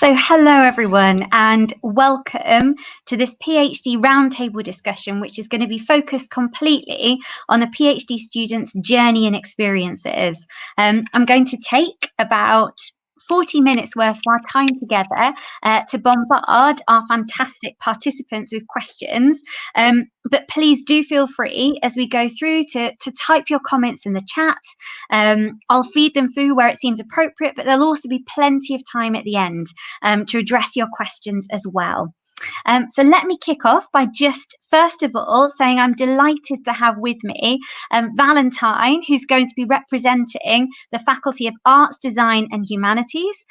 So hello everyone and welcome to this PhD Roundtable discussion, which is going to be focused completely on a PhD student's journey and experiences. I'm going to take about 40 minutes worth of our time together to bombard our fantastic participants with questions. But please do feel free as we go through to type your comments in the chat. I'll feed them through where it seems appropriate, but there'll also be plenty of time at the end to address your questions as well. So let me kick off by just first of all saying I'm delighted to have with me Valentine, who's going to be representing the Faculty of Arts, Design and Humanities.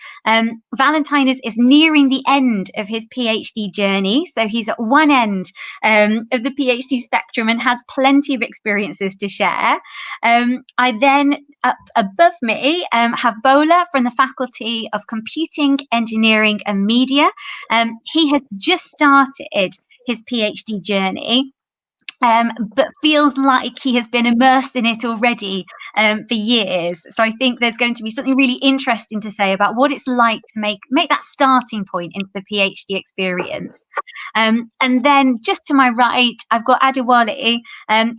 Valentine is nearing the end of his PhD journey, so he's at one end of the PhD spectrum and has plenty of experiences to share. I then, up above me, have Bola from the Faculty of Computing, Engineering and Media. He has just started his PhD journey, but feels like he has been immersed in it already for years. So I think there's going to be something really interesting to say about what it's like to make that starting point into the PhD experience. And then just to my right, I've got Adewale,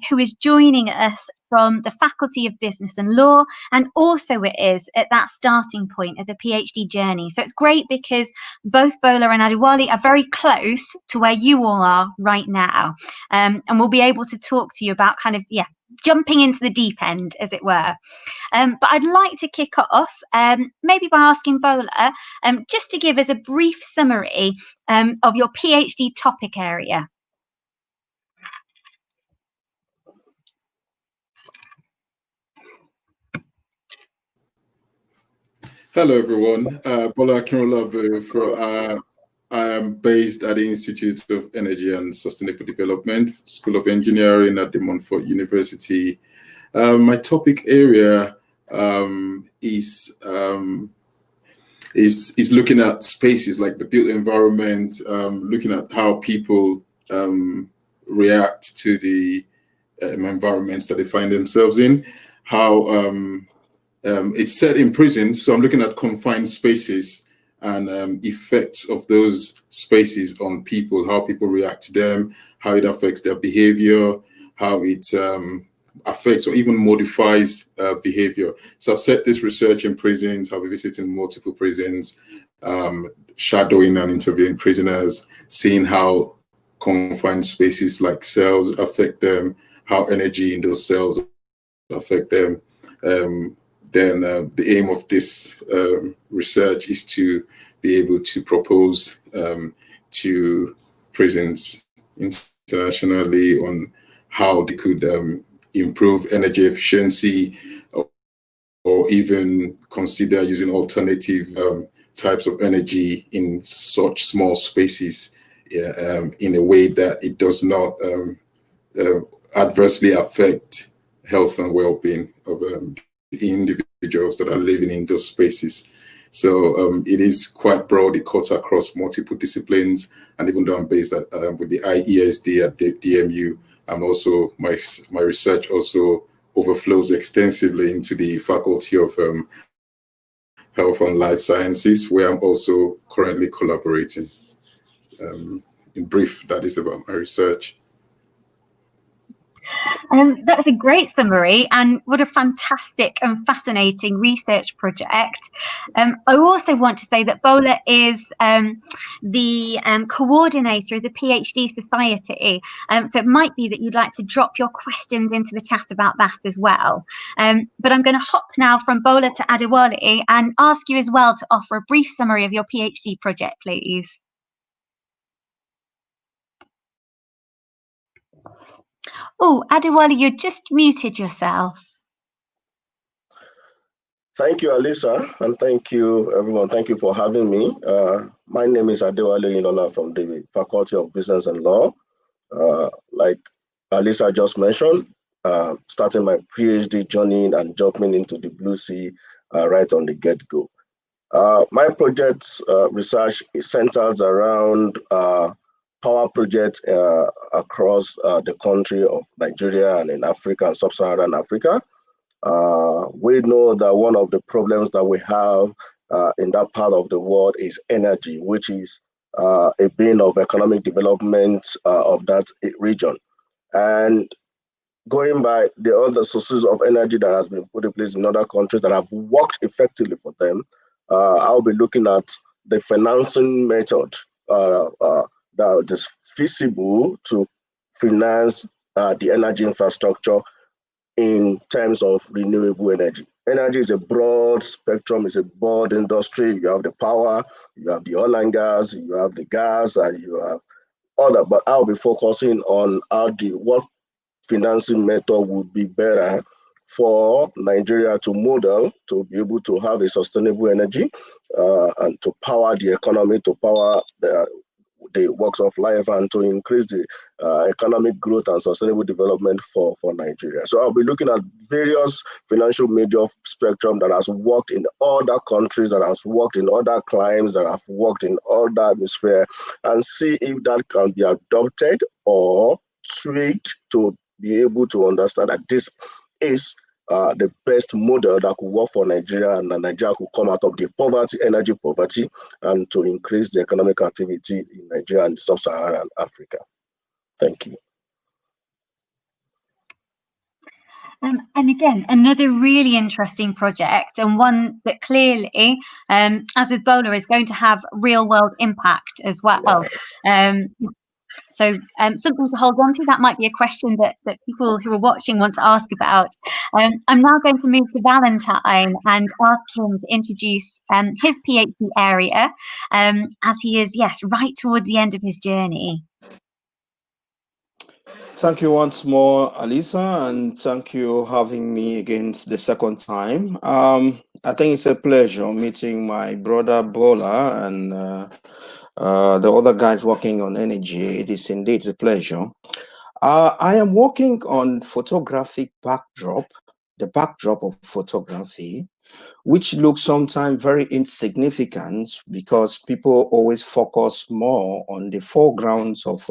who is joining us from the Faculty of Business and Law, and also it is at that starting point of the PhD journey. So it's great because both Bola and Adewale are very close to where you all are right now. And we'll be able to talk to you about kind of, jumping into the deep end, as it were. But I'd like to kick off maybe by asking Bola just to give us a brief summary of your PhD topic area. Hello, everyone. Bola Akinrolabu. I am based at the Institute of Energy and Sustainable Development, School of Engineering at the Montfort University. My topic area is looking at spaces like the built environment, looking at how people react to the environments that they find themselves in, how it's set in prisons, so I'm looking at confined spaces and effects of those spaces on people, how people react to them, how it affects their behavior, how it affects or even modifies behavior. So I've set this research in prisons, I'll be visiting multiple prisons, shadowing and interviewing prisoners, seeing how confined spaces like cells affect them, how energy in those cells affect them. Then the aim of this research is to be able to propose to prisons internationally on how they could improve energy efficiency or even consider using alternative types of energy in such small spaces in a way that it does not adversely affect health and well-being of individuals that are living in those spaces. So it is quite broad. It cuts across multiple disciplines, and even though I'm based at with the IESD at the DMU, I'm also my research also overflows extensively into the Faculty of Health and Life Sciences, where I'm also currently collaborating. In brief, that is about my research. That's a great summary, and what a fantastic and fascinating research project. I also want to say that Bola is the coordinator of the PhD Society, so it might be that you'd like to drop your questions into the chat about that as well. But I'm going to hop now from Bola to Adewale and ask you as well to offer a brief summary of your PhD project, please. Oh, Adewale, you just muted yourself. Thank you, Alisa, and thank you, everyone. Thank you for having me. My name is Adewale Inola from the Faculty of Business and Law. Like Alisa just mentioned, starting my PhD journey and jumping into the Blue Sea right on the get-go. My project's research is centered around power projects across the country of Nigeria and in Africa and sub-Saharan Africa. We know that one of the problems that we have in that part of the world is energy, which is a bane of economic development of that region. And going by the other sources of energy that has been put in place in other countries that have worked effectively for them, I'll be looking at the financing method that is feasible to finance the energy infrastructure in terms of renewable energy. Energy is a broad spectrum, it's a broad industry. You have the power, you have the oil and gas, you have the gas, and you have other. But I'll be focusing on what financing method would be better for Nigeria to model to be able to have a sustainable energy and to power the economy, to power the works of life, and to increase the economic growth and sustainable development for Nigeria. So I'll be looking at various financial major spectrum that has worked in other countries, that has worked in other climes, that have worked in other atmosphere, and see if that can be adopted or tweaked to be able to understand that this is the best model that could work for Nigeria, and Nigeria could come out of the poverty, energy poverty, and to increase the economic activity in Nigeria and sub-Saharan Africa. Thank you. And again, another really interesting project, and one that clearly, as with Bola, is going to have real world impact as well. So something to hold on to. That might be a question that people who are watching want to ask about. I'm now going to move to Valentine and ask him to introduce his PhD area, as he is, right towards the end of his journey. Thank you once more, Alisa, and thank you for having me again the second time. I think it's a pleasure meeting my brother Bola and the other guys working on energy. It is indeed a pleasure. I am working on photographic backdrop, the backdrop of photography, which looks sometimes very insignificant because people always focus more on the foregrounds of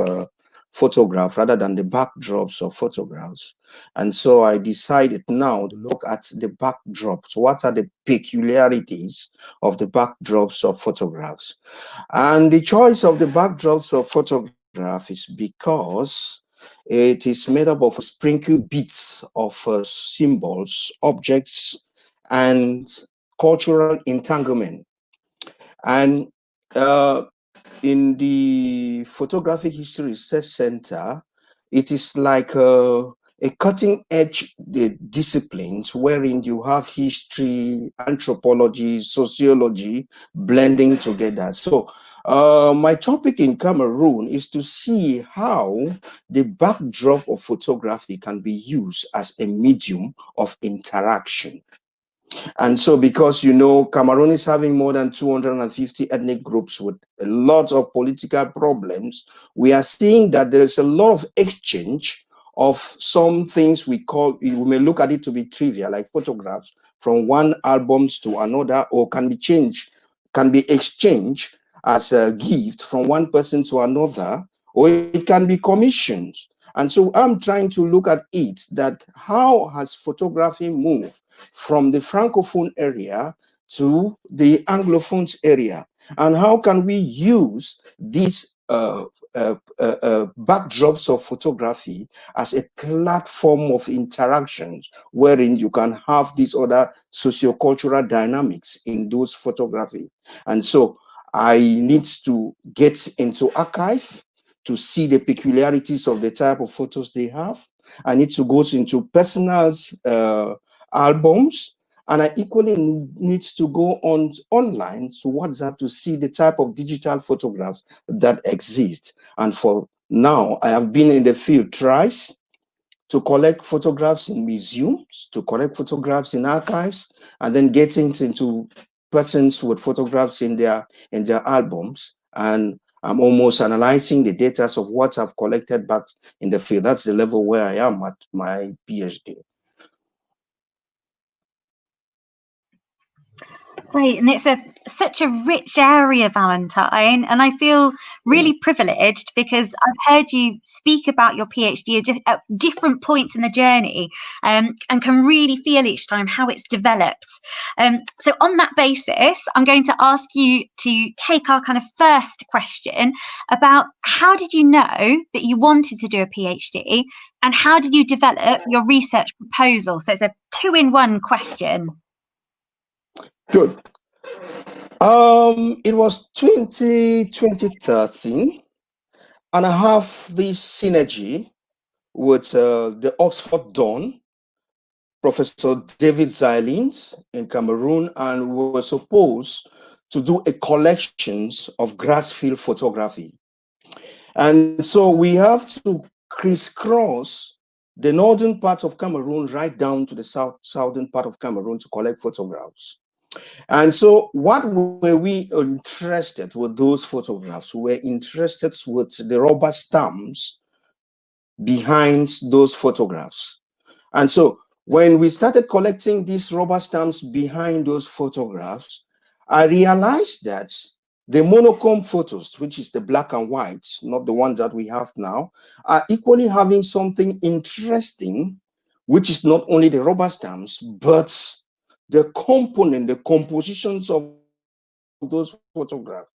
photograph rather than the backdrops of photographs. And so I decided now to look at the backdrops. What are the peculiarities of the backdrops of photographs? And the choice of the backdrops of photograph is because it is made up of sprinkled bits of symbols, objects, and cultural entanglement. And in the Photographic History Research Center, it is like a cutting-edge disciplines wherein you have history, anthropology, sociology blending together. So my topic in Cameroon is to see how the backdrop of photography can be used as a medium of interaction. And so because, you know, Cameroon is having more than 250 ethnic groups with a lot of political problems, we are seeing that there is a lot of exchange of some things we may look at it to be trivial, like photographs from one album to another, or can be exchanged as a gift from one person to another, or it can be commissioned. And so I'm trying to look at it, that how has photography moved from the Francophone area to the Anglophones area? And how can we use these backdrops of photography as a platform of interactions wherein you can have these other sociocultural dynamics in those photography? And so I need to get into archive to see the peculiarities of the type of photos they have. I need to go into personal albums, and I equally need to go online to WhatsApp to see the type of digital photographs that exist. And for now, I have been in the field thrice to collect photographs in museums, to collect photographs in archives, and then getting into persons with photographs in their albums. And I'm almost analyzing the data of what I've collected back in the field. That's the level where I am at my PhD. Great, and it's such a rich area, Valentine, and I feel really privileged because I've heard you speak about your PhD at different points in the journey, and can really feel each time how it's developed. So on that basis, I'm going to ask you to take our kind of first question about how did you know that you wanted to do a PhD, and how did you develop your research proposal? So it's a 2-in-1 question. Good. It was 2013, and I have this synergy with the Oxford Don, Professor David Zylins in Cameroon, and we were supposed to do a collections of grass field photography. And so we have to crisscross the northern part of Cameroon right down to the southern part of Cameroon to collect photographs. And so what were we interested with those photographs? We were interested with the rubber stamps behind those photographs. And so when we started collecting these rubber stamps behind those photographs, I realized that the monochrome photos, which is the black and white, not the ones that we have now, are equally having something interesting, which is not only the rubber stamps, but the component, the compositions of those photographs.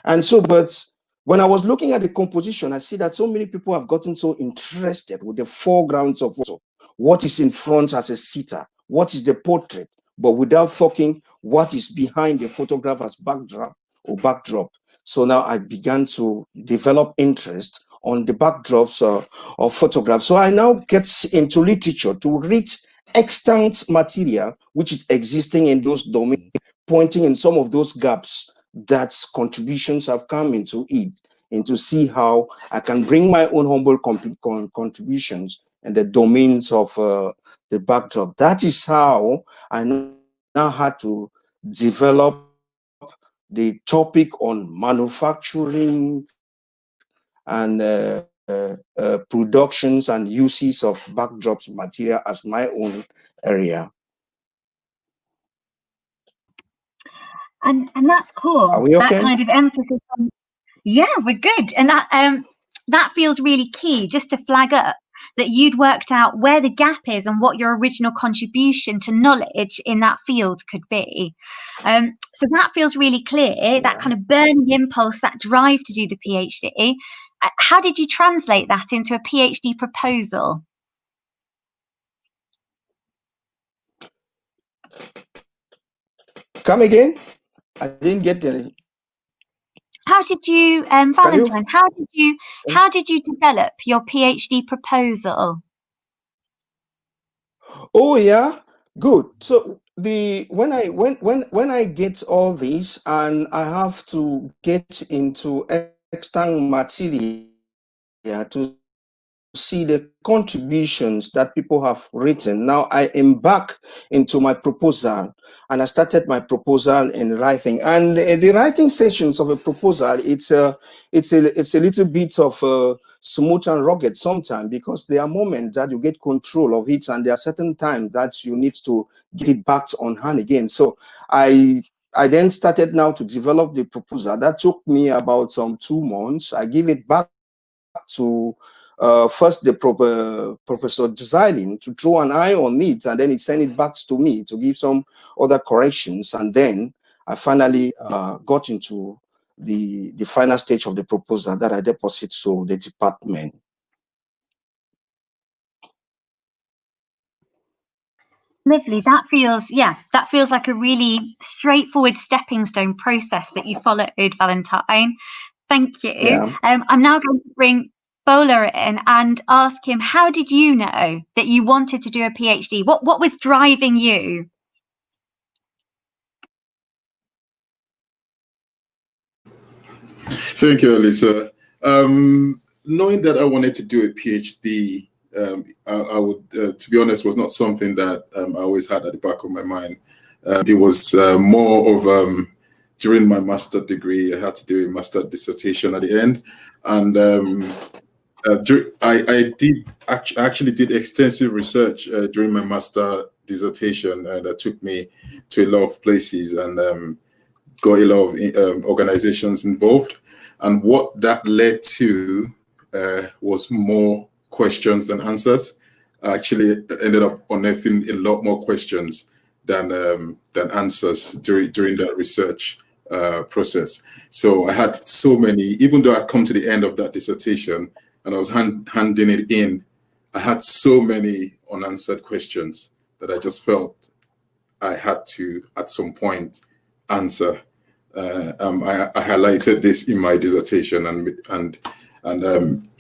And so, but when I was looking at the composition, I see that so many people have gotten so interested with the foregrounds of photo. What is in front as a sitter? What is the portrait? But without talking, what is behind the photograph as backdrop or backdrop? So now I began to develop interest on the backdrops of photographs. So I now get into literature to read extant material which is existing in those domains, pointing in some of those gaps that contributions have come into it, and to see how I can bring my own humble contributions in the domains of the backdrop. That is how I now had to develop the topic on manufacturing and productions and uses of backdrops material as my own area. And that's cool. Are we okay? That kind of emphasis on, yeah, we're good. And that feels really key, just to flag up that you'd worked out where the gap is and what your original contribution to knowledge in that field could be. So that feels really clear, that kind of burning impulse, that drive to do the PhD. How did you translate that into a PhD proposal? Come again? I didn't get the. How did you, Valentine? How did you develop your PhD proposal? Oh yeah, good. So when I get all this and I have to get into extant material to see the contributions that people have written. Now I embark into my proposal, and I started my proposal in writing. And the writing sessions of a proposal, it's a little bit of smooth and rugged sometimes, because there are moments that you get control of it, and there are certain times that you need to get it back on hand again. So I then started now to develop the proposal. That took me about 2 months. I give it back to first the Professor Zylin to throw an eye on it, and then he sent it back to me to give some other corrections, and then I finally got into the final stage of the proposal that I deposit to the department. Lovely. That feels like a really straightforward stepping stone process that you followed, Valentine. Thank you. Yeah. I'm now going to bring Bola in and ask him, how did you know that you wanted to do a PhD? What was driving you? Thank you, Alyssa. Knowing that I wanted to do a PhD, I would, to be honest, was not something that I always had at the back of my mind. It was more of during my master's degree, I had to do a master's dissertation at the end, and I actually did extensive research during my master's dissertation that took me to a lot of places and got a lot of organizations involved. And what that led to was more questions than answers. I actually ended up unearthing a lot more questions than answers during that research process. So I had so many, even though I'd come to the end of that dissertation and I was handing it in, I had so many unanswered questions that I just felt I had to, at some point, answer. I highlighted this in my dissertation, and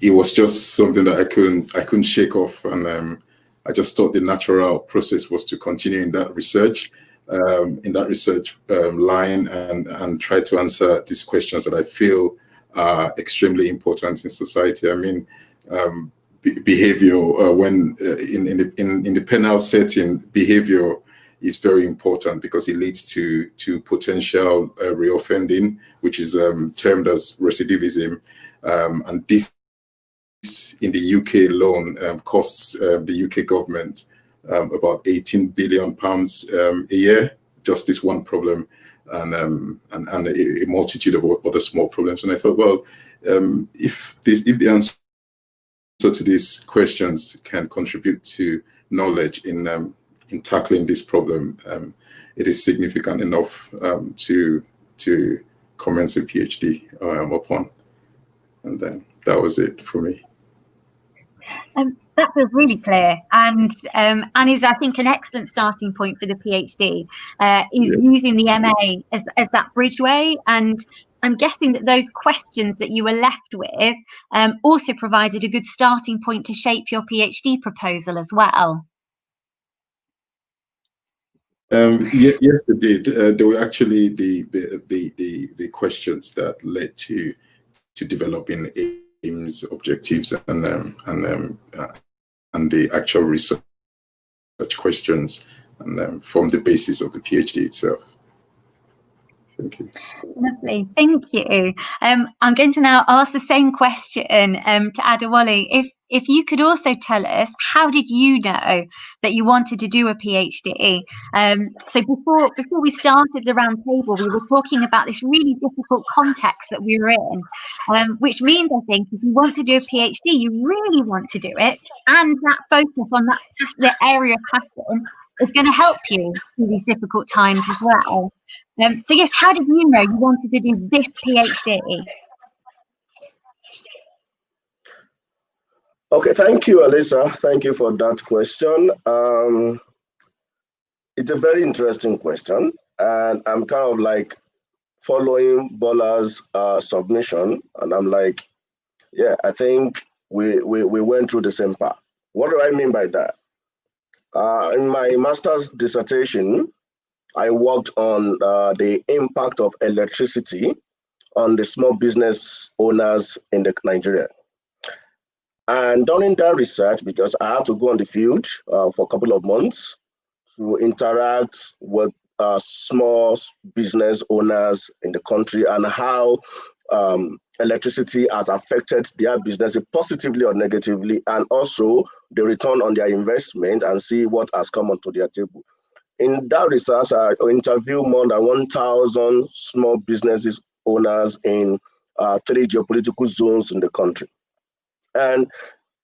it was just something that I couldn't shake off, and I just thought the natural process was to continue in that research line, and try to answer these questions that I feel are extremely important in society. I mean, behavior when in the penal setting, behavior is very important because it leads to potential reoffending, which is termed as recidivism, and this in the UK alone costs the UK government about £18 billion a year, just this one problem, and a multitude of other small problems. And I thought, well, if the answer to these questions can contribute to knowledge in tackling this problem, it is significant enough to commence a PhD upon. And then that was it for me. That feels really clear, and is, I think, an excellent starting point for the PhD, is using the MA as that bridgeway. And I'm guessing that those questions that you were left with also provided a good starting point to shape your PhD proposal as well. Yes, they did. They were actually the questions that led to developing aims, objectives, and the actual research questions, and form the basis of the PhD itself. Thank you. Lovely, thank you. I'm going to now ask the same question to Adewale. If you could also tell us, how did you know that you wanted to do a PhD? So before we started the roundtable, we were talking about this really difficult context that we were in, which means, I think, if you want to do a PhD, you really want to do it, and that focus on the area of passion is going to help you through these difficult times as well. So yes, how did you know you wanted to do this PhD? Okay, thank you, Alisa. Thank you for that question. It's a very interesting question, and I'm kind of like following Bola's submission, and I'm like, yeah, I think we went through the same path. What do I mean by that? In my master's dissertation, I worked on the impact of electricity on the small business owners in Nigeria. And during that research, because I had to go on the field for a couple of months to interact with small business owners in the country, and how electricity has affected their business positively or negatively, and also the return on their investment, and see what has come onto their table. In that research, I interviewed more than 1,000 small businesses owners in 3 geopolitical zones in the country. And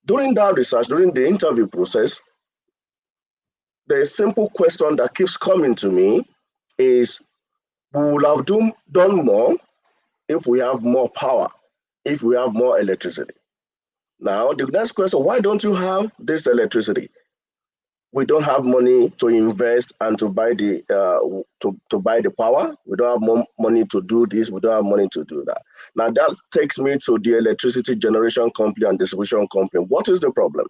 during that research, during the interview process, the simple question that keeps coming to me is, we would have done more if we have more power, if we have more electricity. Now, the next question, why don't you have this electricity? We don't have money to invest and to buy the to buy the power. We don't have more money to do this. We don't have money to do that. Now that takes me to the electricity generation company and distribution company. What is the problem?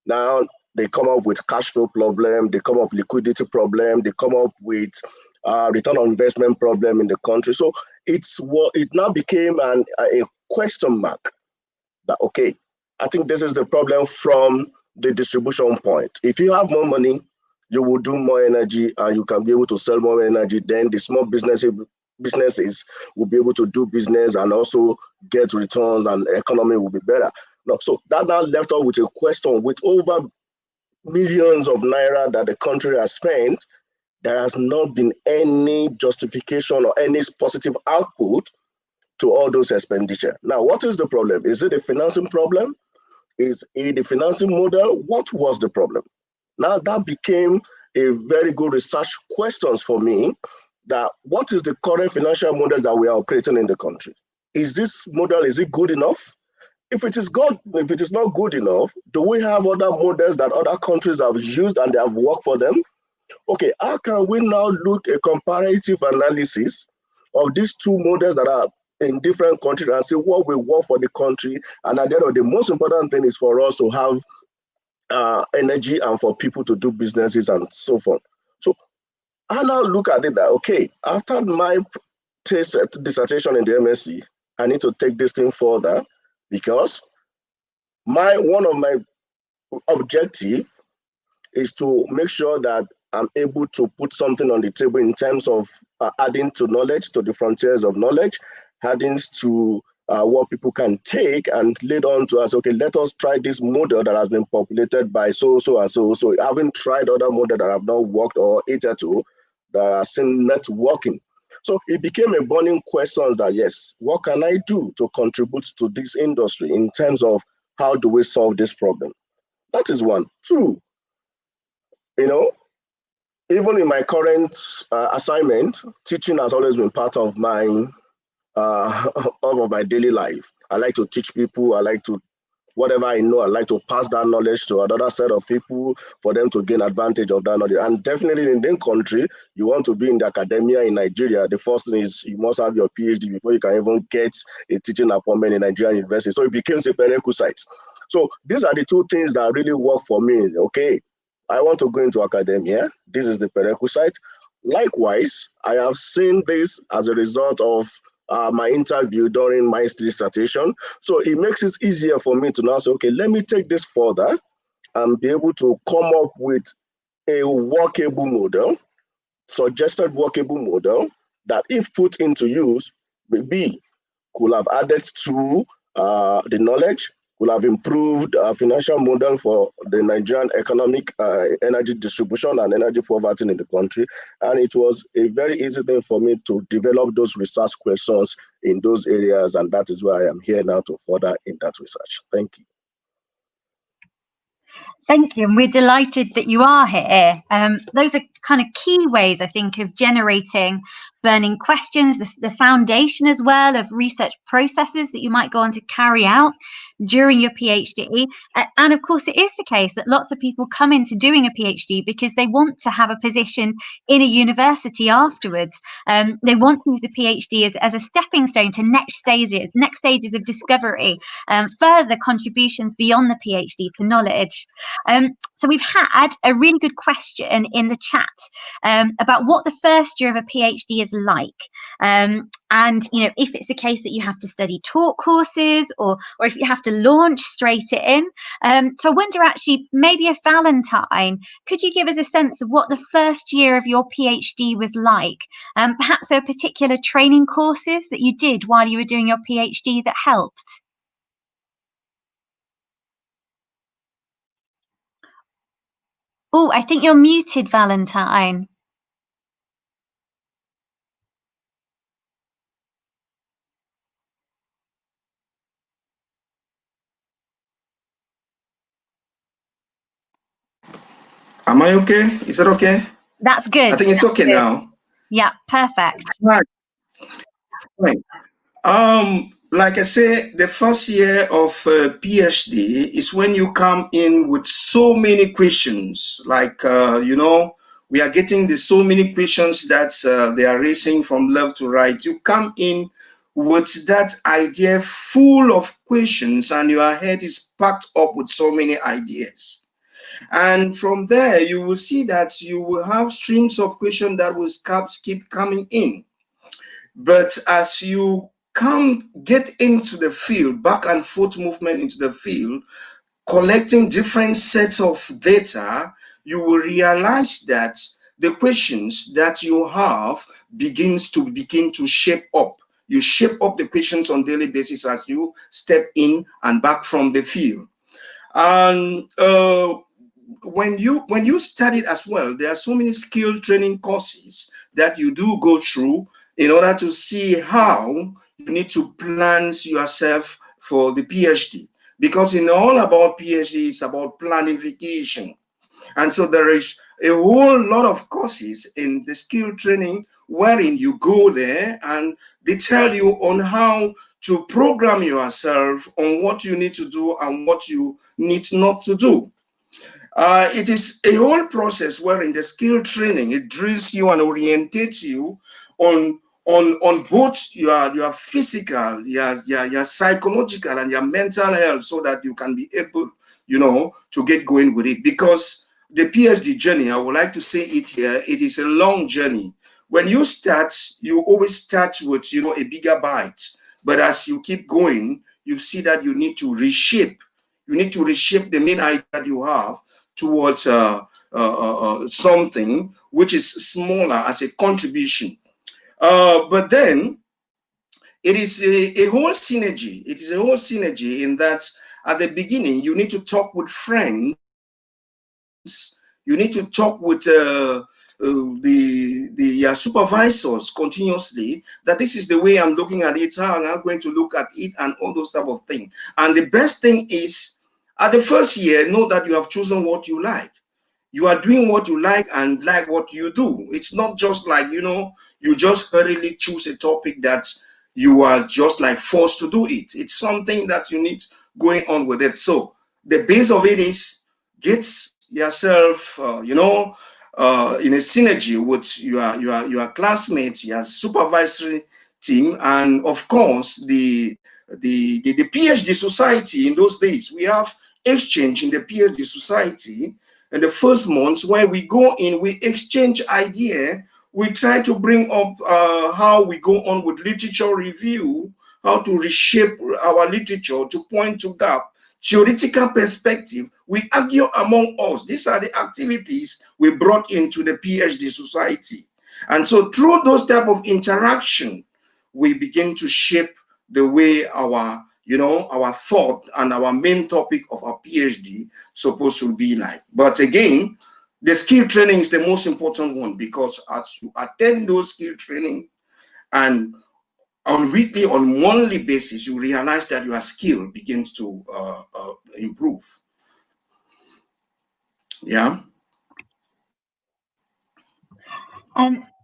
Now they come up with cash flow problem. They come up with liquidity problem. They come up with return on investment problem in the country. So it now became a question mark. That okay, I think this is the problem from the distribution point. If you have more money, you will do more energy, and you can be able to sell more energy. Then the small businesses will be able to do business and also get returns, and the economy will be better. No, so that now left us with a question with over millions of naira that the country has spent, there has not been any justification or any positive output to all those expenditure. Now, what is the problem? Is it a financing problem? Is it the financing model? What was the problem? Now that became a very good research questions for me, that what is the current financial models that we are operating in the country? Is this model, is it good enough? If it is good, if it is not good enough, do we have other models that other countries have used and they have worked for them? Okay, how can we now look a comparative analysis of these two models that are in different countries and see what will work for the country? And at the end of the most important thing is for us to have energy and for people to do businesses and so forth. So I now look at it that, okay, after my dissertation in the MSc, I need to take this thing further, because one of my objective is to make sure that I'm able to put something on the table in terms of adding to knowledge, to the frontiers of knowledge, adding to what people can take and lead on to us. Okay, let us try this model that has been populated by so and so. So having tried other models that have not worked or hitherto that are seen not working. So it became a burning question that, yes, what can I do to contribute to this industry in terms of how do we solve this problem? That is one. Two, even in my current assignment, teaching has always been part of my of my daily life. I like to teach people. I like to, whatever I know, I like to pass that knowledge to another set of people for them to gain advantage of that knowledge. And definitely in the country, you want to be in the academia in Nigeria, the first thing is you must have your PhD before you can even get a teaching appointment in Nigerian university. So it became a prerequisite. So these are the two things that really work for me. Okay, I want to go into academia. This is the prerequisite. Likewise, I have seen this as a result of my interview during my dissertation. So it makes it easier for me to now say, okay, let me take this further and be able to come up with a workable model, suggested workable model, that if put into use, maybe could have added to the knowledge, could have improved financial model for the Nigerian economic energy distribution and energy poverty in the country. And it was a very easy thing for me to develop those research questions in those areas. And that is why I am here now to further in that research. Thank you. Thank you. And we're delighted that you are here. Those are kind of key ways, I think, of generating burning questions, the foundation as well of research processes that you might go on to carry out during your PhD. And of course, it is the case that lots of people come into doing a PhD because they want to have a position in a university afterwards. They want to use the PhD as a stepping stone to next stages of discovery, further contributions beyond the PhD to knowledge. So we've had a really good question in the chat about what the first year of a PhD is like. And, if it's the case that you have to study talk courses or if you have to launch straight in. So I wonder, actually, maybe if Valentine, could you give us a sense of what the first year of your PhD was like? Perhaps there were particular training courses that you did while you were doing your PhD that helped? Oh, I think you're muted, Valentine. Am I okay? Is that okay? That's good. I think it's okay now. Yeah, perfect. Right. Like I say, the first year of PhD is when you come in with so many questions. Like, we are getting so many questions that they are raising from left to right. You come in with that idea full of questions and your head is packed up with so many ideas. And from there, you will see that you will have streams of questions that will keep coming in. But as you get into the field, back and forth movement into the field, collecting different sets of data, you will realize that the questions that you have begin to shape up. You shape up the questions on a daily basis as you step in and back from the field. And when you study as well, there are so many skill training courses that you do go through in order to see how you need to plan yourself for the PhD. Because in all about PhD, it's about planification. And so there is a whole lot of courses in the skill training wherein you go there and they tell you on how to program yourself on what you need to do and what you need not to do. It is a whole process where in the skill training, it drills you and orientates you on both your physical, your psychological and your mental health, so that you can be able, to get going with it. Because the PhD journey, I would like to say it here, it is a long journey. When you start, you always start with, a bigger bite. But as you keep going, you see that you need to reshape. You need to reshape the main idea that you have towards something which is smaller as a contribution. But then it is a whole synergy. It is a whole synergy in that at the beginning, you need to talk with friends. You need to talk with the supervisors continuously, that this is the way I'm looking at it, how I'm going to look at it, and all those type of things. And the best thing is, at the first year, know that you have chosen what you like. You are doing what you like and like what you do. It's not just like, you just hurriedly choose a topic that you are just like forced to do it. It's something that you need going on with it. So the base of it is get yourself, in a synergy with your classmates, your supervisory team, and of course the PhD society. In those days, we have exchange in the PhD society. In the first months, where we go in, we exchange idea. We try to bring up how we go on with literature review, how to reshape our literature to point to gap. Theoretical perspective, we argue among us. These are the activities we brought into the PhD society. And so through those type of interaction, we begin to shape the way our thought and our main topic of our PhD supposed to be like. But again, the skill training is the most important one, because as you attend those skill training and on weekly, on monthly basis, you realize that your skill begins to improve. Yeah.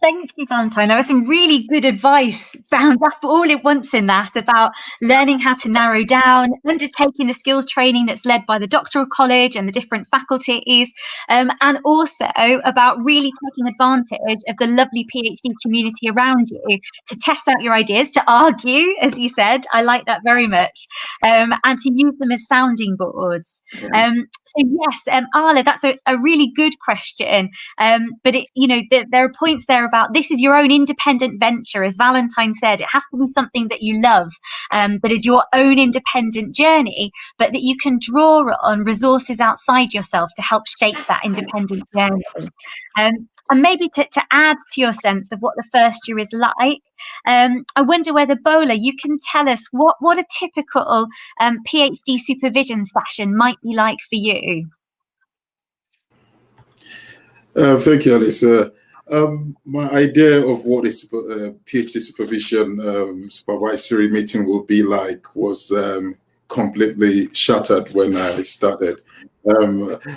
Thank you, Valentine. There was some really good advice bound up all at once in that, about learning how to narrow down, undertaking the skills training that's led by the doctoral college and the different faculties, and also about really taking advantage of the lovely PhD community around you to test out your ideas, to argue, as you said. I like that very much, and to use them as sounding boards. Yeah. So yes, Arla, that's a really good question. But there are points there about this is your own independent venture. As Valentine said, it has to be something that you love, that is your own independent journey, but that you can draw on resources outside yourself to help shape that independent journey. And maybe to add to your sense of what the first year is like, I wonder whether, Bola, you can tell us what a typical PhD supervision session might be like for you. Thank you, Alice. My idea of what a PhD supervision supervisory meeting will be like was completely shattered when I started.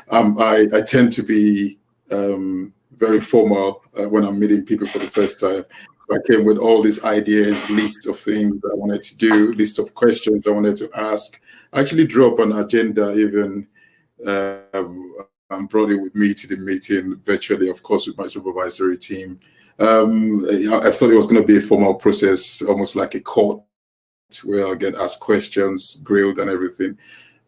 I tend to be very formal when I'm meeting people for the first time. So I came with all these ideas, list of things I wanted to do, list of questions I wanted to ask. I actually drew up an agenda even and brought it with me to the meeting virtually, of course, with my supervisory team. I thought it was going to be a formal process, almost like a court, where I'll get asked questions, grilled and everything.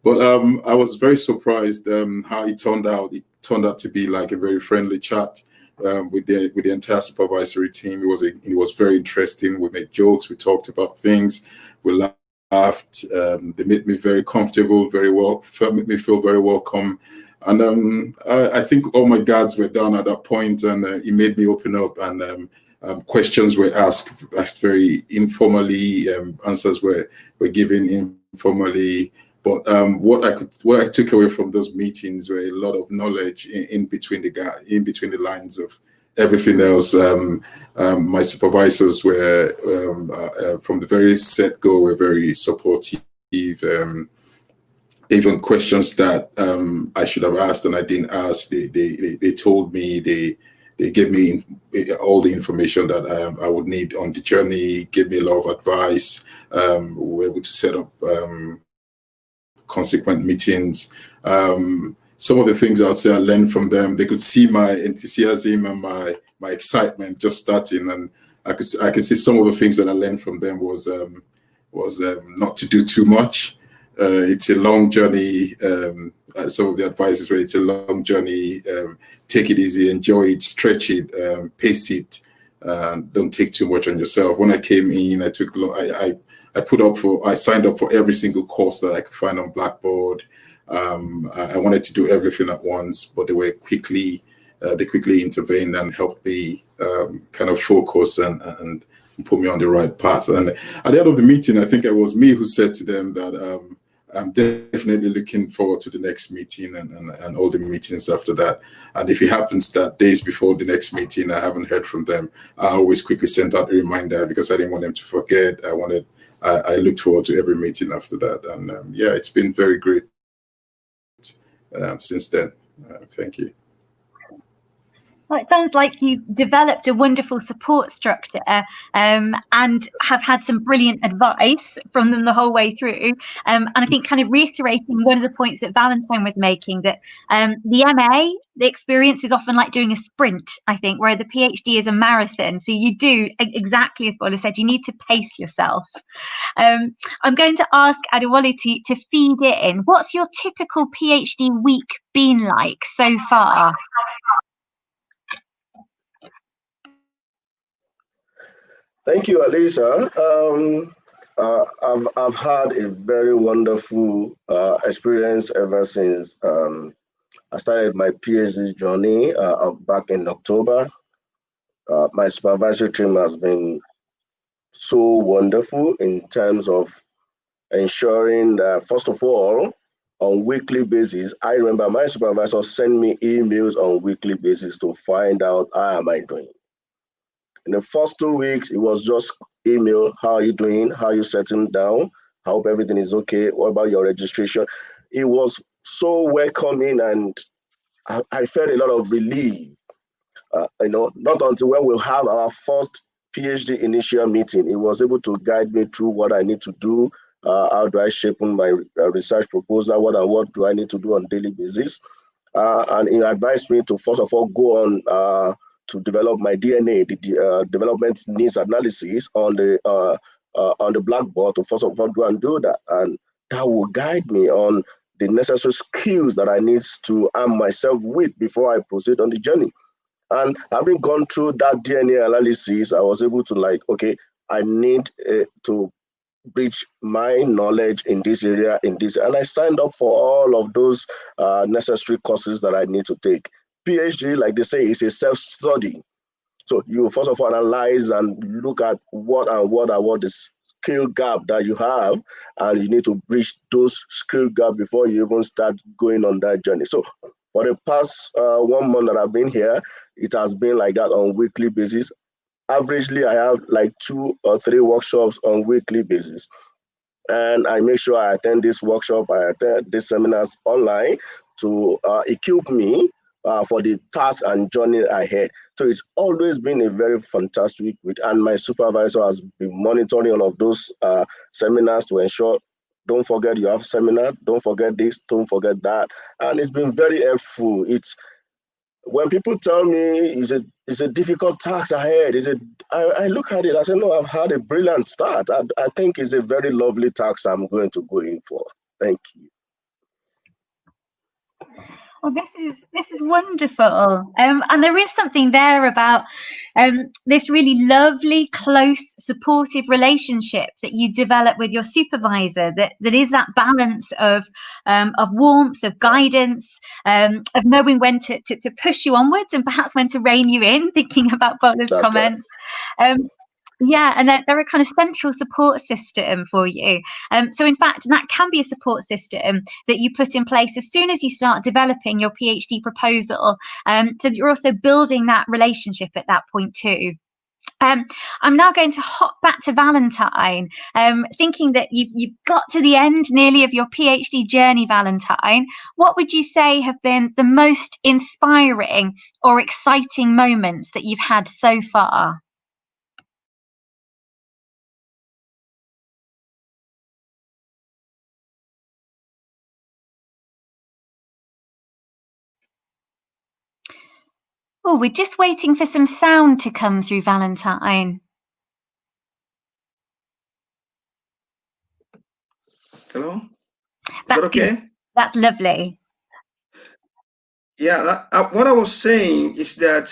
But I was very surprised how it turned out. It turned out to be like a very friendly chat with the entire supervisory team. It was very interesting. We made jokes, we talked about things, we laughed. They made me very comfortable, made me feel very welcome. And I think all my guards were down at that point, and it made me open up, and questions were asked very informally, answers were given informally. But what I took away from those meetings were a lot of knowledge in between the lines of everything else. My supervisors were from the very set go were very supportive. Even questions that I should have asked and I didn't ask, they told me, they gave me all the information that I would need on the journey, gave me a lot of advice. We were able to set up consequent meetings. Some of the things I'd say I learned from them, they could see my enthusiasm and my excitement just starting, and I could see some of the things that I learned from them was not to do too much. It's a long journey. Some of the advices were, it's a long journey. Take it easy, enjoy it, stretch it, pace it. Don't take too much on yourself. When I came in, I signed up for every single course that I could find on Blackboard. I wanted to do everything at once, but they quickly intervened and helped me kind of focus and put me on the right path. And at the end of the meeting, I think it was me who said to them that I'm definitely looking forward to the next meeting and all the meetings after that. And if it happens that days before the next meeting, I haven't heard from them, I always quickly sent out a reminder because I didn't want them to forget. I looked forward to every meeting after that. And yeah, it's been very great since then. Thank you. Well, it sounds like you've developed a wonderful support structure and have had some brilliant advice from them the whole way through. And I think kind of reiterating one of the points that Valentine was making, that the MA, the experience is often like doing a sprint, I think, where the PhD is a marathon. So you do, exactly as Bola said, you need to pace yourself. I'm going to ask Adewale to feed in. What's your typical PhD week been like so far? Thank you, Alisa. I've had a very wonderful experience ever since I started my PhD journey back in October. My supervisory team has been so wonderful in terms of ensuring that, first of all, on weekly basis, I remember my supervisor sent me emails on weekly basis to find out how am I doing. In the first 2 weeks, it was just email, how are you doing? How are you settling down? I hope everything is okay. What about your registration? It was so welcoming, and I felt a lot of relief. Not until when we'll have our first PhD initial meeting, it was able to guide me through what I need to do. How do I shape my research proposal? What do I need to do on a daily basis? And it advised me to, first of all, go on to develop my DNA, the development needs analysis on the Blackboard, to first of all go and do that. And that will guide me on the necessary skills that I need to arm myself with before I proceed on the journey. And having gone through that DNA analysis, I was able to I need to bridge my knowledge in this area, and I signed up for all of those necessary courses that I need to take. PhD, like they say, is a self-study. So you first of all analyze and look at what are the skill gap that you have, and you need to bridge those skill gap before you even start going on that journey. So for the past 1 month that I've been here, it has been like that on a weekly basis. Averagely, I have like 2 or 3 workshops on a weekly basis. And I make sure I attend this workshop, I attend these seminars online to equip me for the task and journey ahead. So it's always been a very fantastic week, and my supervisor has been monitoring all of those seminars to ensure, don't forget you have seminar, don't forget this, don't forget that. And it's been very helpful. When people tell me it's a difficult task ahead, I look at it, I say, no, I've had a brilliant start. I think it's a very lovely task I'm going to go in for. Thank you. Well, this is wonderful, and there is something there about this really lovely, close, supportive relationship that you develop with your supervisor. That is that balance of warmth, of guidance, of knowing when to push you onwards and perhaps when to rein you in. Thinking about Bola's comments. Yeah, and they're a kind of central support system for you. So in fact, that can be a support system that you put in place as soon as you start developing your PhD proposal. So that you're also building that relationship at that point too. I'm now going to hop back to Valentine, thinking that you've got to the end nearly of your PhD journey, Valentine. What would you say have been the most inspiring or exciting moments that you've had so far? Oh, we're just waiting for some sound to come through, Valentine. Hello? Is that That's okay? good. That's lovely. Yeah, what I was saying is that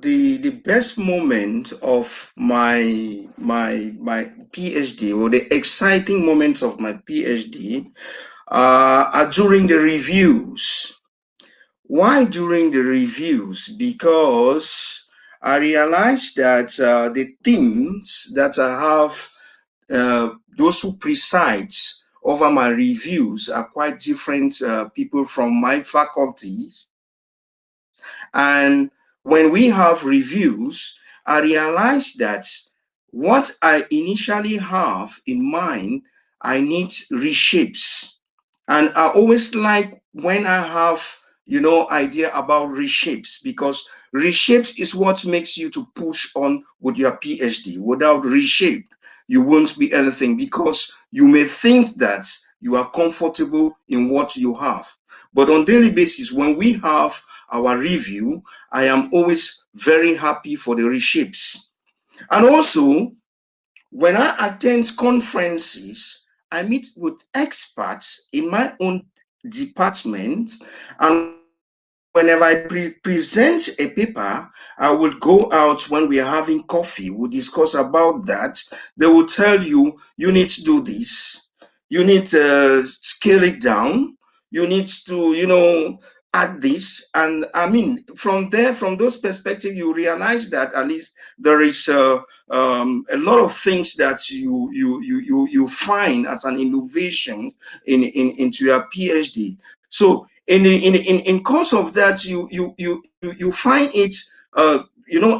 the best moment of my PhD, or the exciting moments of my PhD, are during the reviews. Why during the reviews? Because I realized that the themes that I have, those who preside over my reviews are quite different people from my faculties. And when we have reviews, I realize that what I initially have in mind, I need reshapes. And I always like when I have, idea about reshapes, because reshapes is what makes you to push on with your PhD. Without reshape, you won't be anything, because you may think that you are comfortable in what you have. But on daily basis, when we have our review, I am always very happy for the reshapes. And also, when I attend conferences, I meet with experts in my own department, and whenever I present a paper, I would go out when we are having coffee, we'll discuss about that. They will tell you, you need to do this, you need to scale it down, you need to, add this. And I mean, from those perspectives, you realize that at least there is a lot of things that you find as an innovation into your PhD. So in course of that, you find it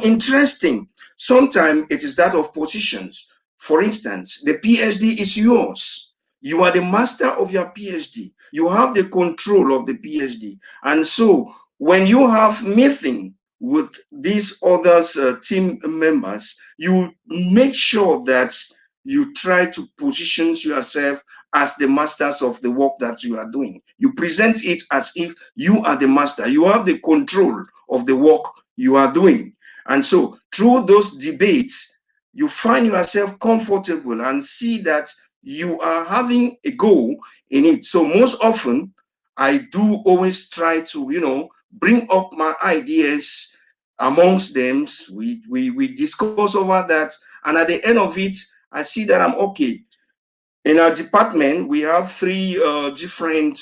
interesting. Sometimes it is that of positions. For instance, the PhD is yours. You are the master of your PhD. You have the control of the PhD. And so when you have meeting with these others team members, you make sure that you try to position yourself as the masters of the work that you are doing. You present it as if you are the master. You have the control of the work you are doing. And so through those debates, you find yourself comfortable and see that you are having a goal in it. So most often, I do always try to, bring up my ideas amongst them. We discuss over that. And at the end of it, I see that I'm okay. In our department, we have three different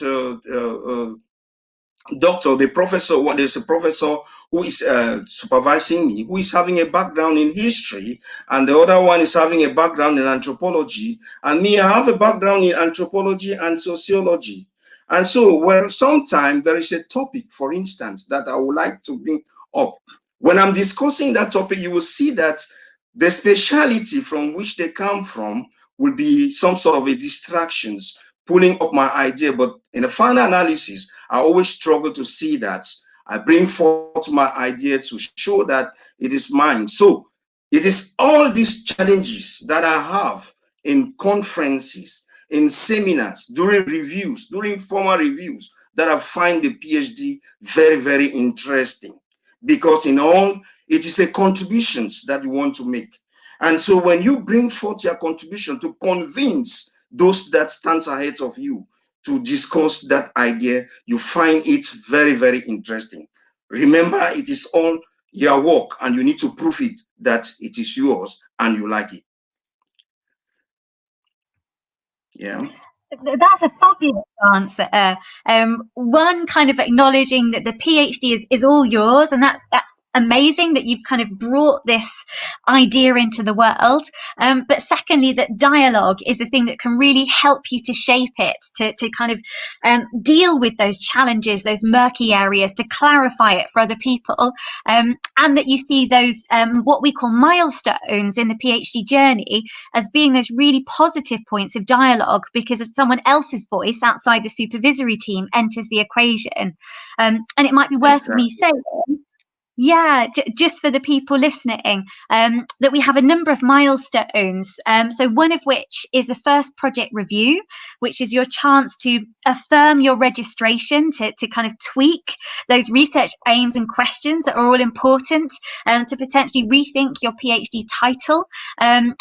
doctor, the professor. There's a professor who is supervising me, who is having a background in history, and the other one is having a background in anthropology, and me, I have a background in anthropology and sociology. And so, when sometimes there is a topic, for instance, that I would like to bring up, when I'm discussing that topic, you will see that the speciality from which they come from will be some sort of a distractions, pulling up my idea. But in the final analysis, I always struggle to see that I bring forth my idea to show that it is mine. So it is all these challenges that I have in conferences, in seminars, during reviews, during formal reviews, that I find the PhD very, very interesting. Because in all, it is a contributions that you want to make. And so when you bring forth your contribution to convince those that stands ahead of you to discuss that idea, you find it very, very interesting. Remember, it is all your work, and you need to prove it that it is yours and you like it. Yeah. That's a fabulous answer. One kind of acknowledging that the PhD is all yours, and that's amazing that you've kind of brought this idea into the world. But secondly, that dialogue is a thing that can really help you to shape it, to kind of deal with those challenges, those murky areas, to clarify it for other people. And that you see those, what we call milestones in the PhD journey as being those really positive points of dialogue, because someone else's voice outside the supervisory team enters the equation. And it might be worth me saying, yeah, just for the people listening, that we have a number of milestones. So one of which is the first project review, which is your chance to affirm your registration, to kind of tweak those research aims and questions that are all important, to potentially rethink your PhD title.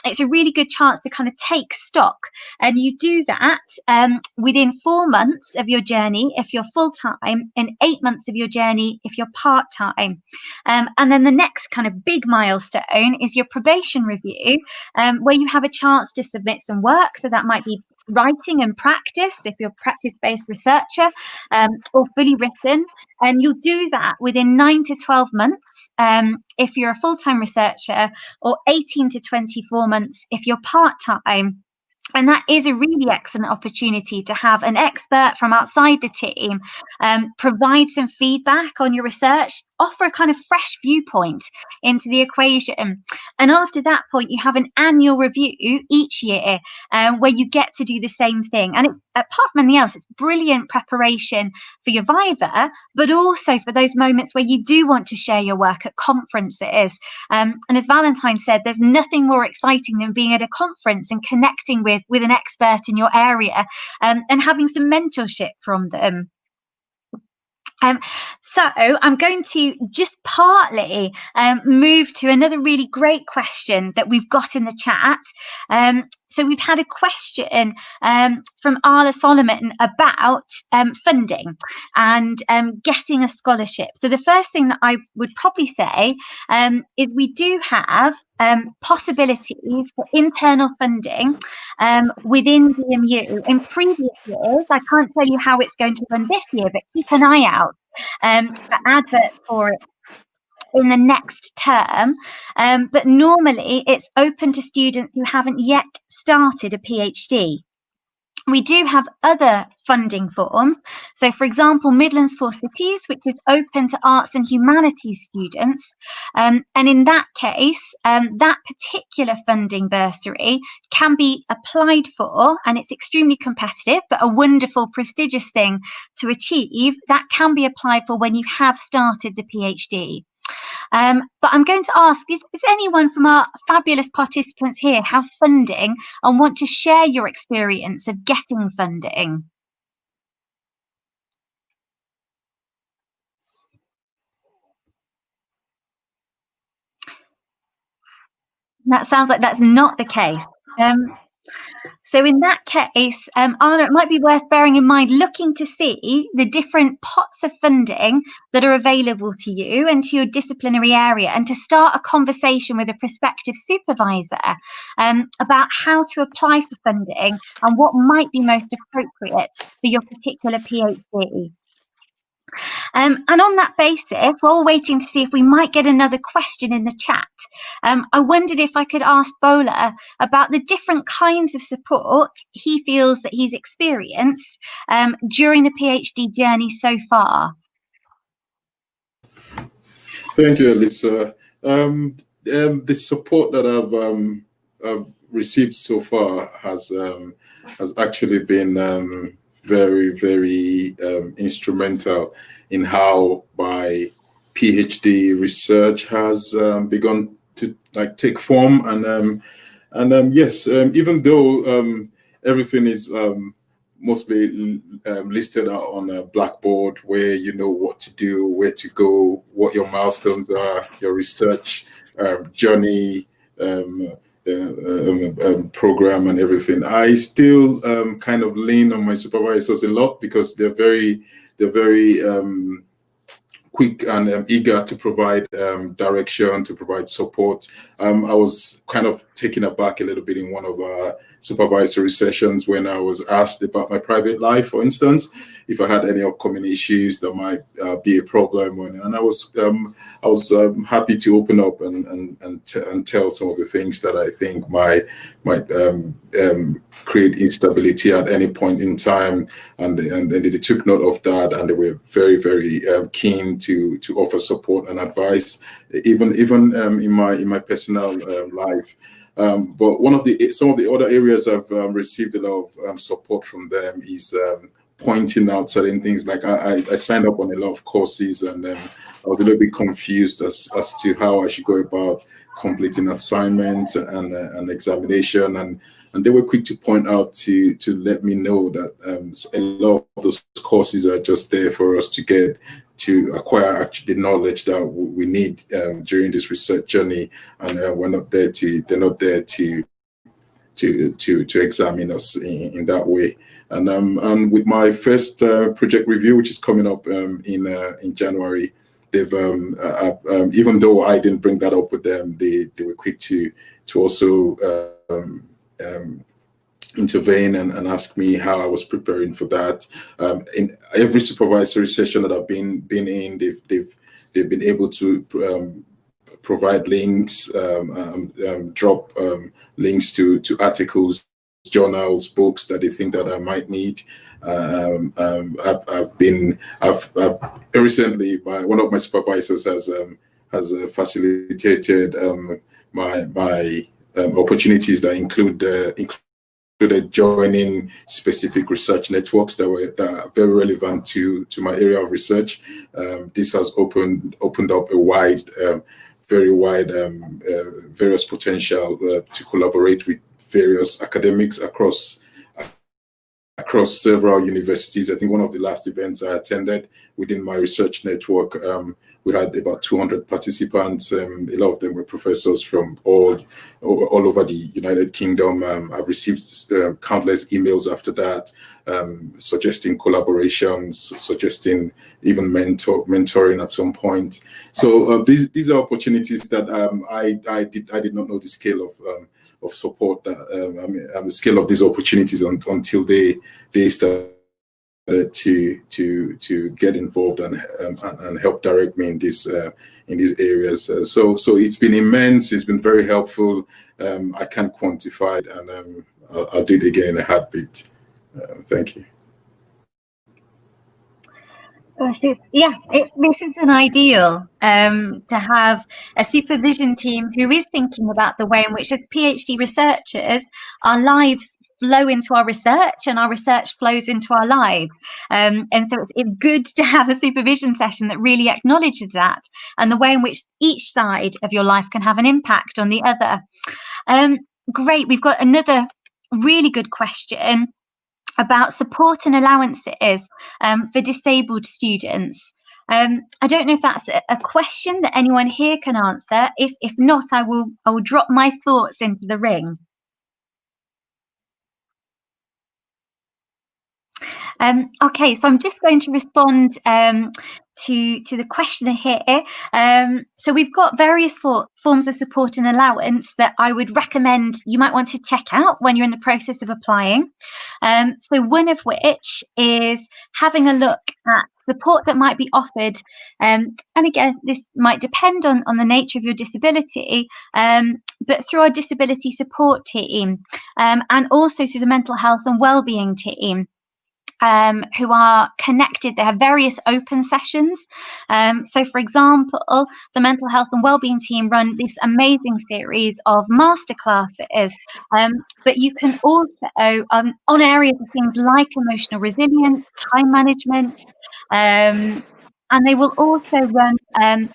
It's a really good chance to kind of take stock. And you do that within 4 months of your journey if you're full-time, and 8 months of your journey if you're part-time. And then the next kind of big milestone is your probation review, where you have a chance to submit some work. So that might be writing and practice if you're a practice-based researcher, or fully written. And you'll do that within 9 to 12 months if you're a full-time researcher, or 18 to 24 months if you're part-time. And that is a really excellent opportunity to have an expert from outside the team provide some feedback on your research, offer a kind of fresh viewpoint into the equation. And after that point, you have an annual review each year where you get to do the same thing. And it's, apart from anything else, it's brilliant preparation for your viva, but also for those moments where you do want to share your work at conferences. And as Valentine said, there's nothing more exciting than being at a conference and connecting with an expert in your area, and having some mentorship from them. So I'm going to just partly move to another really great question that we've got in the chat. So we've had a question from Arla Solomon about funding and getting a scholarship. So the first thing that I would probably say is we do have possibilities for internal funding within DMU. In previous years, I can't tell you how it's going to run this year, but keep an eye out for adverts for it in the next term. But normally it's open to students who haven't yet started a PhD. We do have other funding forms. So, for example, Midlands for Cities, which is open to arts and humanities students. And in that case, that particular funding bursary can be applied for, and it's extremely competitive, but a wonderful, prestigious thing to achieve. That can be applied for when you have started the PhD. But I'm going to ask, is anyone from our fabulous participants here have funding and want to share your experience of getting funding? That sounds like that's not the case. So in that case, Anna, it might be worth bearing in mind looking to see the different pots of funding that are available to you and to your disciplinary area, and to start a conversation with a prospective supervisor about how to apply for funding and what might be most appropriate for your particular PhD. And on that basis, while we're waiting to see if we might get another question in the chat, I wondered if I could ask Bola about the different kinds of support he feels that he's experienced during the PhD journey so far. Thank you, Elisa. The support that I've received so far has actually been very, very instrumental in how my PhD research has begun to take form. And yes, even though everything is mostly listed out on a blackboard where you know what to do, where to go, what your milestones are, your research journey, program and everything, I still kind of lean on my supervisors a lot, because they're very quick and eager to provide direction, to provide support. I was kind of taken aback a little bit in one of our supervisory sessions when I was asked about my private life, for instance, if I had any upcoming issues that might be a problem, and I was happy to open up and tell some of the things that I think might create instability at any point in time, and they took note of that, and they were very, very keen to offer support and advice, even in my personal life. But some of the other areas I've received a lot of support from them is pointing out certain things. Like I signed up on a lot of courses, and I was a little bit confused as to how I should go about completing assignments and examination, and they were quick to point out to let me know that a lot of those courses are just there for us to acquire actually the knowledge that we need during this research journey, and they're not there to examine us in that way. And with my first project review, which is coming up in January, they've even though I didn't bring that up with them, they were quick to also intervene and ask me how I was preparing for that. In every supervisory session that I've been in, they've been able to provide links, drop links to articles, journals, books that they think that I might need. I've recently, one of my supervisors has facilitated my opportunities that included joining specific research networks that are very relevant to my area of research. This has opened up a very wide various potential to collaborate with various academics across several universities. I think one of the last events I attended within my research network, we had about 200 participants. A lot of them were professors from all over the United Kingdom. I've received countless emails after that, suggesting collaborations, suggesting even mentoring at some point. So these are opportunities that I did not know the scale of support, the scale of these opportunities until they started to get involved and help direct me in these areas. So it's been immense. It's been very helpful. I can't quantify it, and I'll do it again in a heartbeat. Thank you. Gosh, this is an ideal to have a supervision team who is thinking about the way in which, as PhD researchers, our lives flow into our research and our research flows into our lives. And so it's good to have a supervision session that really acknowledges that and the way in which each side of your life can have an impact on the other. Great. We've got another really good question about support and allowances for disabled students. I don't know if that's a question that anyone here can answer. If not, I will drop my thoughts into the ring. Okay, so I'm just going to respond to the questioner here. So we've got various forms of support and allowance that I would recommend you might want to check out when you're in the process of applying. So one of which is having a look at support that might be offered. And again, this might depend on the nature of your disability, but through our disability support team and also through the mental health and wellbeing team. Who are connected. They have various open sessions. So, for example, the mental health and wellbeing team run this amazing series of masterclasses. But you can also, on areas of things like emotional resilience, time management, and they will also run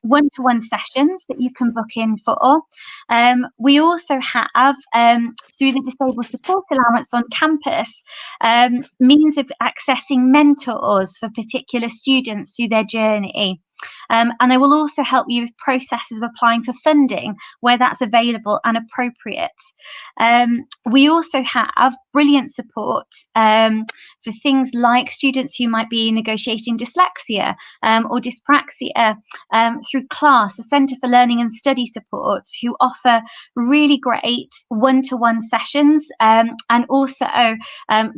one-to-one sessions that you can book in for. We also have, through the Disabled Support Allowance on campus, means of accessing mentors for particular students through their journey. and they will also help you with processes of applying for funding where that's available and appropriate. We also have brilliant support for things like students who might be negotiating dyslexia or dyspraxia through CLASS, the Centre for Learning and Study Support, who offer really great one-to-one sessions and also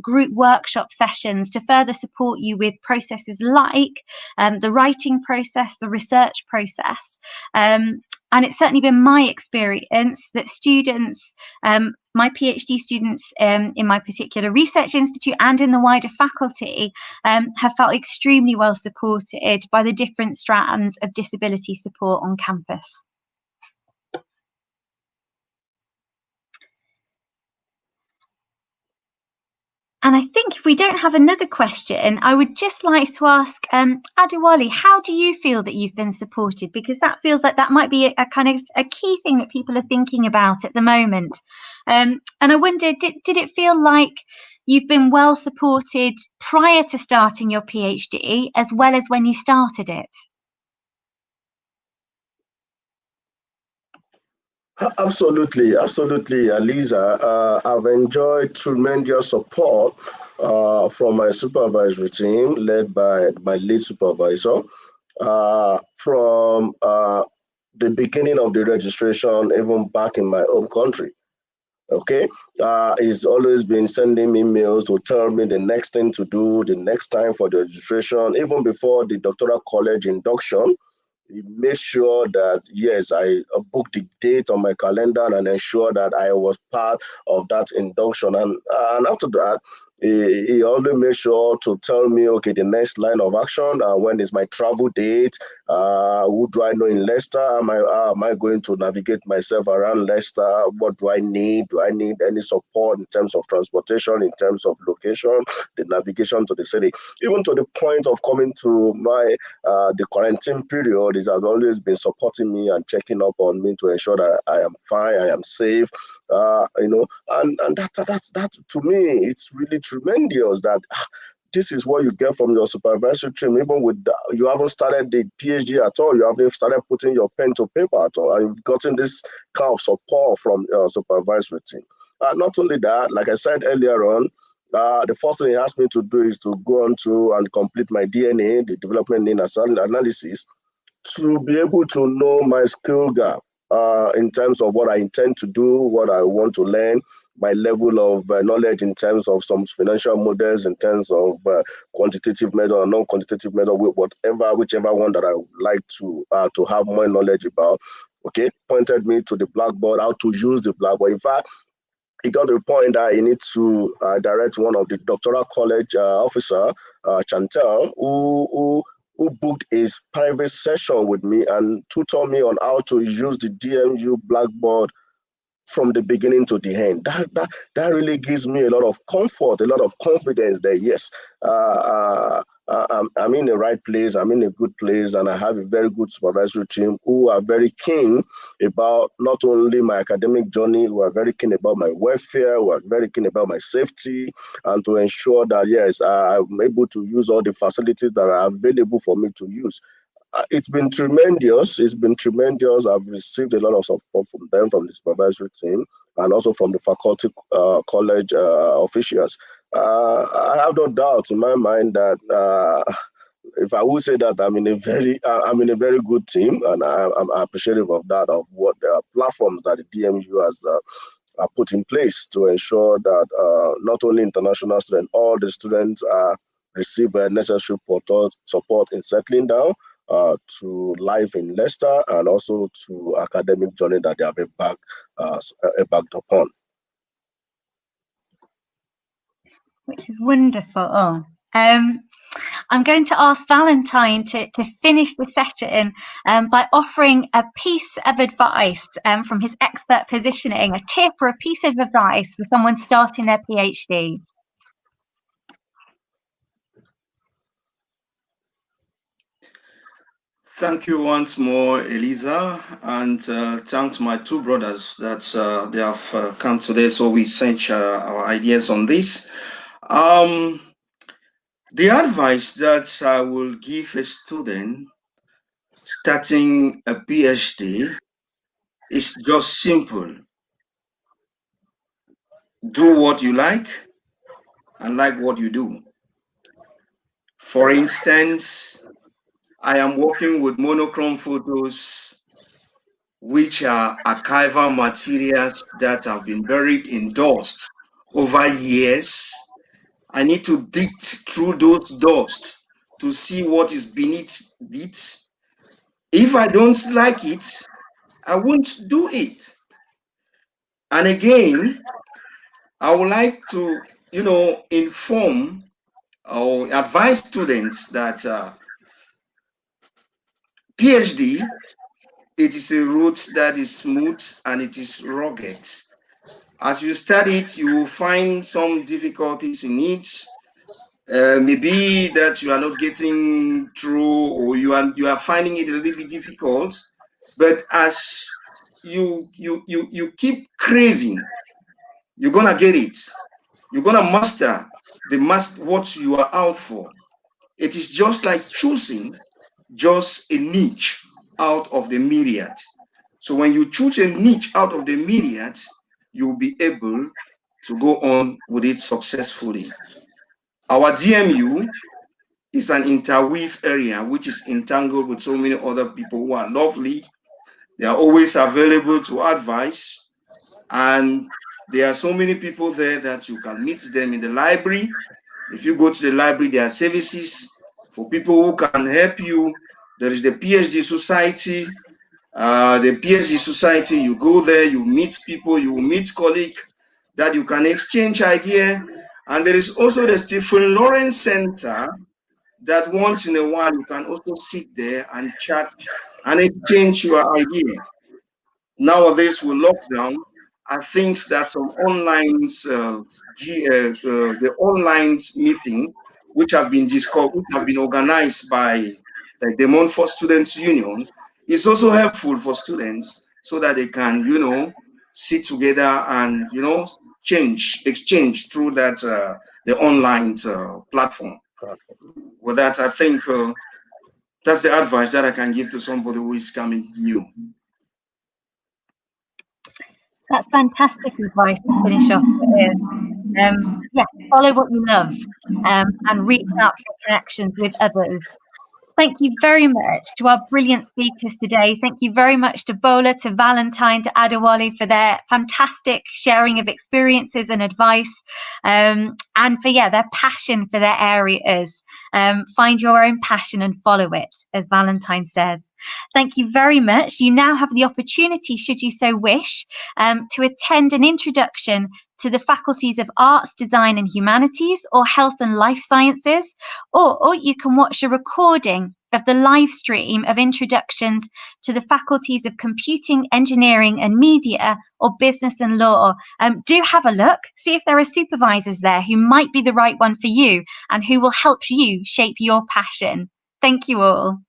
group workshop sessions to further support you with processes like the writing process, the research process. And it's certainly been my experience that students, my PhD students in my particular research institute and in the wider faculty have felt extremely well supported by the different strands of disability support on campus. And I think if we don't have another question, I would just like to ask Adewale, how do you feel that you've been supported? Because that feels like that might be a kind of a key thing that people are thinking about at the moment. And I wonder, did it feel like you've been well supported prior to starting your PhD as well as when you started it? Absolutely, Aliza. I've enjoyed tremendous support from my supervisory team, led by my lead supervisor, from the beginning of the registration, even back in my home country. Okay, he's always been sending me emails to tell me the next thing to do, the next time for the registration, even before the doctoral college induction. He made sure that, yes, I booked the date on my calendar and ensure that I was part of that induction. And after that, he always made sure to tell me, okay, the next line of action, when is my travel date, who do I know in Leicester, how am I going to navigate myself around Leicester, what do I need any support in terms of transportation, in terms of location, the navigation to the city, even to the point of coming to my the quarantine period. Is has always been supporting me and checking up on me to ensure that I am fine, I am safe, and that to me, it's really tremendous that this is what you get from your supervisory team. Even with you haven't started the PhD at all, you haven't started putting your pen to paper at all, and you've gotten this kind of support from your supervisory team. Not only that, like I said earlier on, the first thing he asked me to do is to go on to and complete my DNA, the development need analysis, to be able to know my skill gap in terms of what I intend to do, what I want to learn, my level of knowledge in terms of some financial models, in terms of quantitative method or non-quantitative method, whichever one that I would like to have more knowledge about. Okay, pointed me to the Blackboard, how to use the Blackboard. In fact, he got to the point that he needs to direct one of the doctoral college officer, Chantel, who booked his private session with me and tutored me on how to use the DMU Blackboard from the beginning to the end. That really gives me a lot of comfort, a lot of confidence that yes, I'm in the right place, I'm in a good place, and I have a very good supervisory team who are very keen about not only my academic journey, who are very keen about my welfare, who are very keen about my safety, and to ensure that yes, I'm able to use all the facilities that are available for me to use. It's been tremendous. It's been tremendous. I've received a lot of support from them, from the supervisory team, and also from the faculty college officials. I have no doubt in my mind that if I would say that I'm in a very good team, and I'm appreciative of that, of what the platforms that the DMU has put in place to ensure that not only international students, all the students receive necessary support in settling down to life in Leicester and also to academic journey that they have embarked upon. Which is wonderful. I'm going to ask Valentine to finish the session by offering a piece of advice from his expert positioning, a tip or a piece of advice for someone starting their PhD. Thank you once more, Eliza, and thanks my two brothers that they have come today. So we sent our ideas on this. The advice that I will give a student starting a PhD is just simple. Do what you like and like what you do. For instance, I am working with monochrome photos, which are archival materials that have been buried in dust over years. I need to dig through those dust to see what is beneath it. If I don't like it, I won't do it. And again, I would like to, inform or advise students that PhD, it is a route that is smooth and it is rugged. As you study it, you will find some difficulties in it. Maybe that you are not getting through, or you are finding it a little bit difficult. But as you keep craving, you're gonna get it. You're gonna master what you are out for. It is just like choosing just a niche out of the myriad. So when you choose a niche out of the myriad, you'll be able to go on with it successfully. Our DMU is an interweave area which is entangled with so many other people who are lovely. They are always available to advise, and there are so many people there that you can meet them in the library. If you go to the library, there are services for people who can help you. There is the PhD Society. The PhD Society, you go there, you meet people, you meet colleagues that you can exchange ideas. And there is also the Stephen Lawrence Center that once in a while you can also sit there and chat and exchange your idea. Nowadays with lockdown, I think that some online, the online meeting, which have been discussed, which have been organized by the Montfort Students Union, is also helpful for students so that they can, sit together and exchange through that the online platform. With that, I think that's the advice that I can give to somebody who is coming new. That's fantastic advice to finish off with. Follow what you love and reach out for connections with others. Thank you very much to our brilliant speakers today. Thank you very much to Bola, to Valentine, to Adewale for their fantastic sharing of experiences and advice, and for their passion for their areas. Find your own passion and follow it, as Valentine says. Thank you very much. You now have the opportunity, should you so wish, to attend an introduction to the faculties of Arts, Design and Humanities, or Health and Life Sciences, or you can watch a recording of the live stream of introductions to the faculties of Computing, Engineering and Media, or Business and Law. Do have a look, see if there are supervisors there who might be the right one for you and who will help you shape your passion. Thank you all.